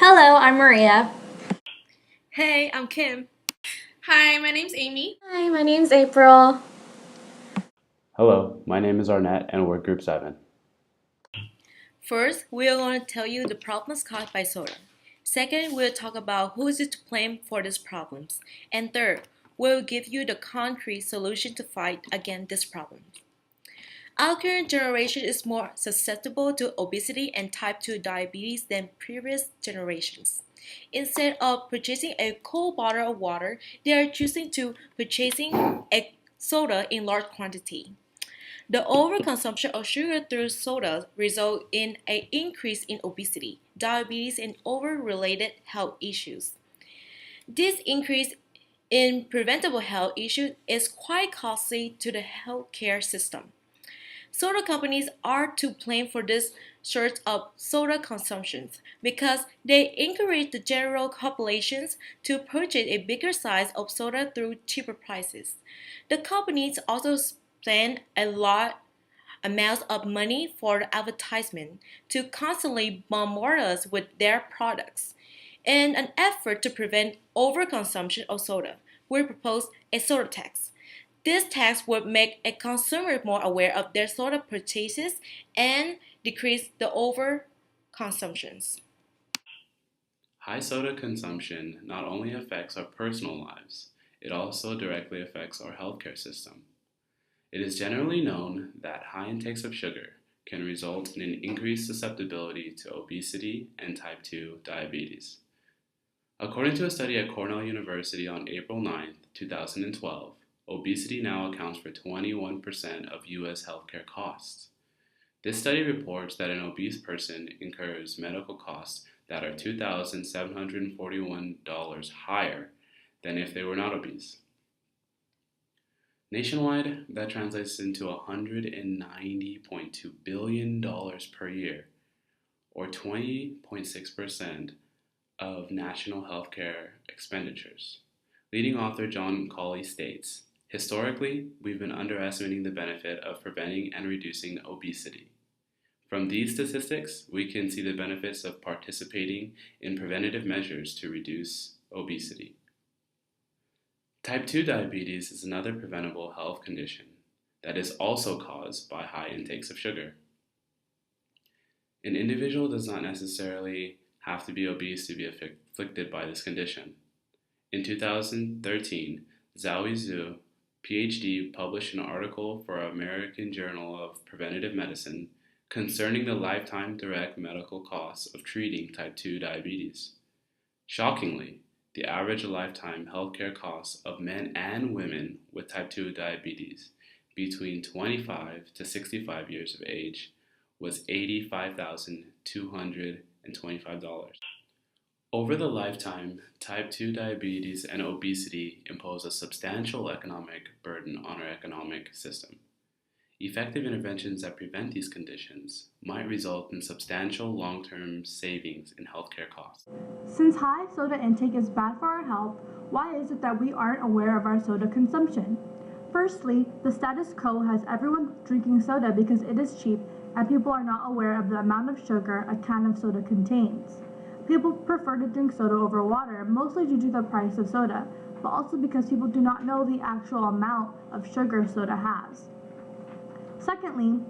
Hello, I'm Maria. Hey, I'm Kim. Hi, my name's Amy. Hi, my name's April. Hello, my name is Arnett and we're Group 7. First, we are going to tell you the problems caused by soda. Second, we'll talk about who is to blame for these problems. And third, we'll give you the concrete solution to fight against these problems. Our current generation is more susceptible to obesity and type 2 diabetes than previous generations. Instead of purchasing a cold bottle of water, they are choosing to purchasing a soda in large quantity. The overconsumption of sugar through soda results in an increase in obesity, diabetes, and over-related health issues. This increase in preventable health issues is quite costly to the healthcare system. Soda companies are to blame for this surge of soda consumption because they encourage the general populations to purchase a bigger size of soda through cheaper prices. The companies also spend a lot amounts of money for advertisement to constantly bombard us with their products. In an effort to prevent overconsumption of soda, we propose a soda tax. This tax would make a consumer more aware of their soda purchases and decrease the overconsumptions. High soda consumption not only affects our personal lives, it also directly affects our healthcare system. It is generally known that high intakes of sugar can result in an increased susceptibility to obesity and type 2 diabetes. According to a study at Cornell University on April 9, 2012, obesity now accounts for 21% of U.S. healthcare costs. This study reports that an obese person incurs medical costs that are $2,741 higher than if they were not obese. Nationwide, that translates into $190.2 billion per year, or 20.6% of national healthcare expenditures. Leading author John Cawley states, historically, we've been underestimating the benefit of preventing and reducing obesity. From these statistics, we can see the benefits of participating in preventative measures to reduce obesity. Type 2 diabetes is another preventable health condition that is also caused by high intakes of sugar. An individual does not necessarily have to be obese to be afflicted by this condition. In 2013, Zhao Zhu, PhD, published an article for American Journal of Preventive Medicine concerning the lifetime direct medical costs of treating type 2 diabetes. Shockingly, the average lifetime healthcare costs of men and women with type 2 diabetes between 25 to 65 years of age was $85,225. Over the lifetime, type 2 diabetes and obesity impose a substantial economic burden on our economic system. Effective interventions that prevent these conditions might result in substantial long-term savings in healthcare costs. Since high soda intake is bad for our health, why is it that we aren't aware of our soda consumption? Firstly, the status quo has everyone drinking soda because it is cheap and people are not aware of the amount of sugar a can of soda contains. People prefer to drink soda over water, mostly due to the price of soda, but also because people do not know the actual amount of sugar soda has. Secondly,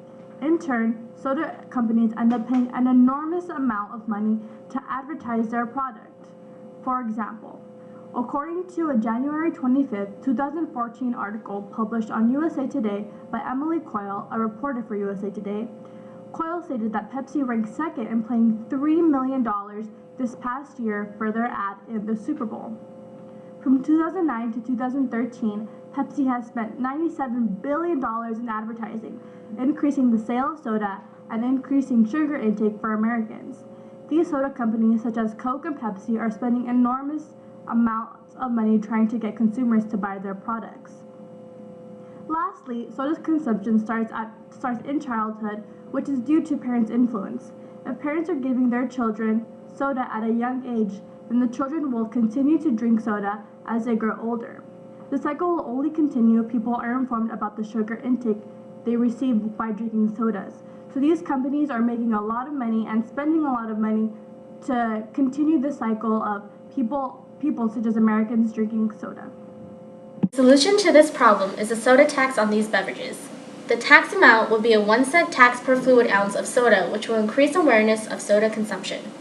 in turn, soda companies end up paying an enormous amount of money to advertise their product. For example, according to a January 25, 2014 article published on USA Today by Emily Coyle, a reporter for USA Today, Coyle stated that Pepsi ranked second in paying $3 million this past year for their ad in the Super Bowl. From 2009 to 2013, Pepsi has spent $97 billion in advertising, increasing the sale of soda and increasing sugar intake for Americans. These soda companies, such as Coke and Pepsi, are spending enormous amounts of money trying to get consumers to buy their products. Lastly, soda consumption starts in childhood, which is due to parents' influence. If parents are giving their children soda at a young age, then the children will continue to drink soda as they grow older. The cycle will only continue if people are informed about the sugar intake they receive by drinking sodas. So these companies are making a lot of money and spending a lot of money to continue the cycle of people such as Americans drinking soda. The solution to this problem is a soda tax on these beverages. The tax amount would be a 1 cent tax per fluid ounce of soda, which will increase awareness of soda consumption.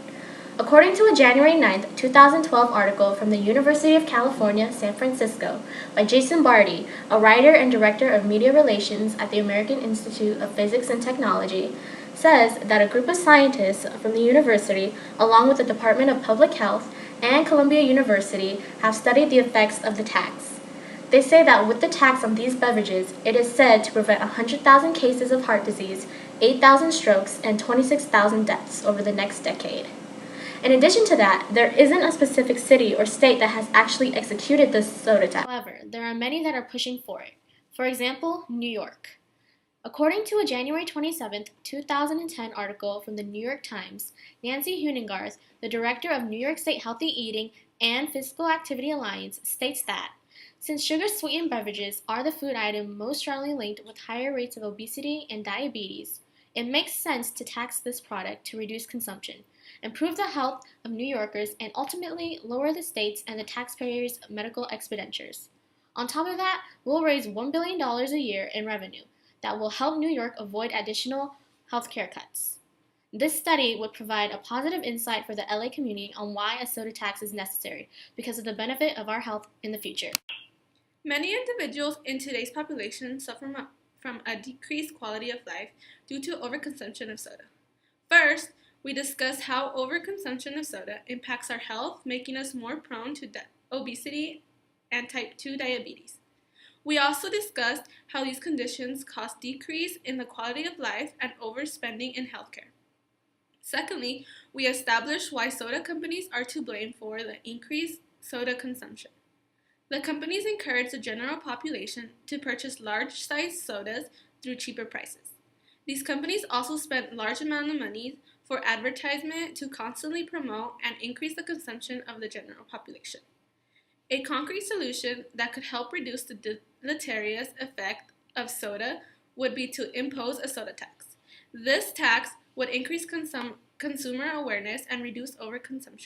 According to a January 9, 2012 article from the University of California, San Francisco by Jason Barty, a writer and director of media relations at the American Institute of Physics and Technology, says that a group of scientists from the university, along with the Department of Public Health and Columbia University, have studied the effects of the tax. They say that with the tax on these beverages, it is said to prevent 100,000 cases of heart disease, 8,000 strokes, and 26,000 deaths over the next decade. In addition to that, there isn't a specific city or state that has actually executed this soda tax. However, there are many that are pushing for it. For example, New York. According to a January 27, 2010 article from the New York Times, Nancy Hunengarth, the director of New York State Healthy Eating and Physical Activity Alliance, states that since sugar-sweetened beverages are the food item most strongly linked with higher rates of obesity and diabetes, it makes sense to tax this product to reduce consumption, improve the health of New Yorkers, and ultimately lower the state's and the taxpayers' medical expenditures. On top of that, we'll raise $1 billion a year in revenue that will help New York avoid additional healthcare cuts. This study would provide a positive insight for the LA community on why a soda tax is necessary because of the benefit of our health in the future. Many individuals in today's population suffer from a decreased quality of life due to overconsumption of soda. First, we discussed how overconsumption of soda impacts our health, making us more prone to obesity and type 2 diabetes. We also discussed how these conditions cause decrease in the quality of life and overspending in healthcare. Secondly, we established why soda companies are to blame for the increased soda consumption. The companies encourage the general population to purchase large-sized sodas through cheaper prices. These companies also spend large amounts of money for advertisement to constantly promote and increase the consumption of the general population. A concrete solution that could help reduce the deleterious effect of soda would be to impose a soda tax. This tax would increase consumer awareness and reduce overconsumption.